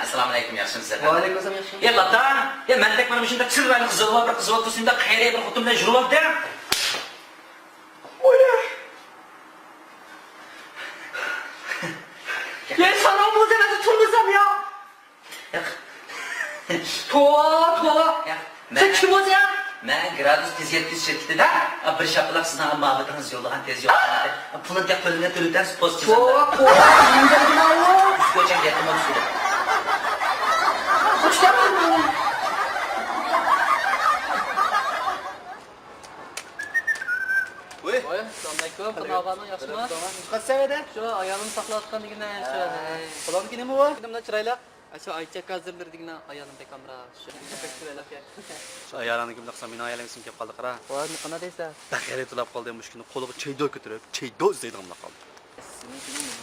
Assalomu alaykum, yaxshimisiz? Va alaykum assalom, yaxshi. Lata, mendek mana shunda chirrali qizilva bir qizil o'tirsinda xayriya bir xotin bilan yurib oldi. Oya. Ya sana bu zemede turmuşam ya. Toğa. Sen kim olsun ya? Men gradus tez şirketida bir shapalaq sizdan muhabbatingiz yo'llagan tez yo'llagan. Pulni deb qo'lga to'ldan post chizaman. Toğa. Neden Allah? Ko'cham yetmam sura. Oy, assalamualaikum. Kenapa yaxshimi? Qancha sevadi? Shu ayolini saqlayotganligini shuni. Falonligini mi bu? Kimda chiroyli? Shu Aycha hozirdirdigina ayolim bekamra. Shu chiroyli aka. Shu ayolani kimda qilsam meni ayolim kim kelib qoldi qara. Voy, qana deysan? Daxiri to'lab qoldi bu ishni qo'liga chaydo ko'tarib, chaydo izlaydigan qoldi.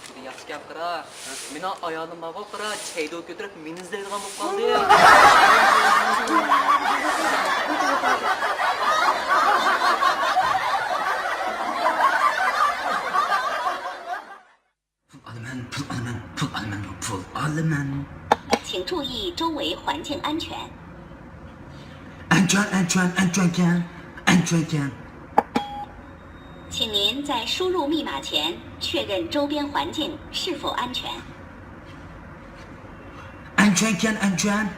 Seni yaxshi gap qara. Meni ayolim babo qara, chaydo ko'tarib meni izlaydigan bo'lib qoldi. Pul alaman. 请注意周围环境安全。安全。请您在输入密码前确认周边环境是否安全。安全。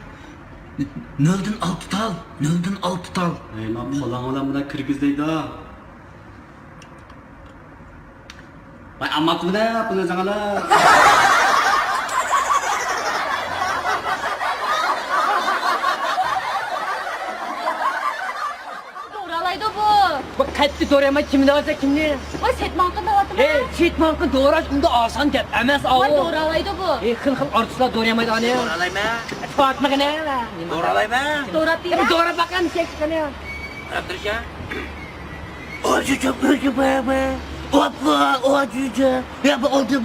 Nöldün altı tal. Eyman falan olan buna kirgizlaydi. Vay amma bunu jangalar. Doğralaydı bu. Bak kaçtı doğrayma kimde varsa kimde? Vay setmankı da vardı mı? Çetmankı doğraş bunda asan gap. Emes Vay avu. doğralaydı bu. Hıl artistlar doğrayamaydı hani. Doğralayma. Fatma ne? Doğralayma. Doğrat değil. Doğra bakalım çek ne? Abdurcan. O çocuk baba. Hoppa o cüce. Ya bu oldu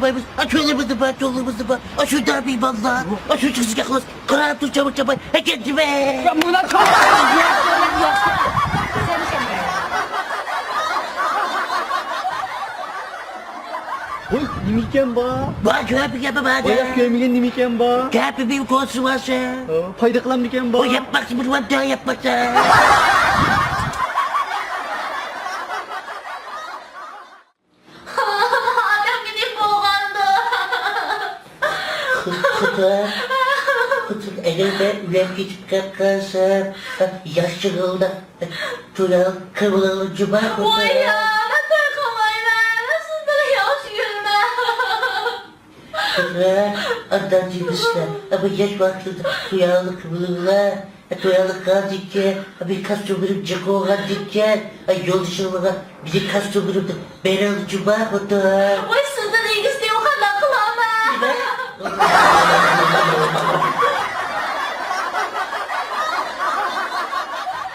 baybız. Açıyorlarımızı var, yollarımızı var. Şu darbeyi valla. Şu çıksın yakınız. Kırar dur çabuk. Kendime. Ben buna kalk. Oy, nimiken ba? Bak köpek yapamaz. Oyak gömülen nimiken ba? Köpek bir konusu varsa. Payda kılan niken ba? O yapmak için bunu daha yapmaksa. Adam gidip boğandı. Kıtır elinde ülen geçip kalkarsa yaşlı oldu. Tural kıvılalı cuma Vay ya. Ben korkamayım ben. Nasıl da yaş gülme. Kıtır adamcımızla ama yaş vaktinde tuyalı kıvılalı. Tuyalı kaldıkken bir kastomurum ceko kaldıkken yol dışarıma bir kastomurum da ben alı cuma oldu. Vay sizden ilgisi o kadar kılama.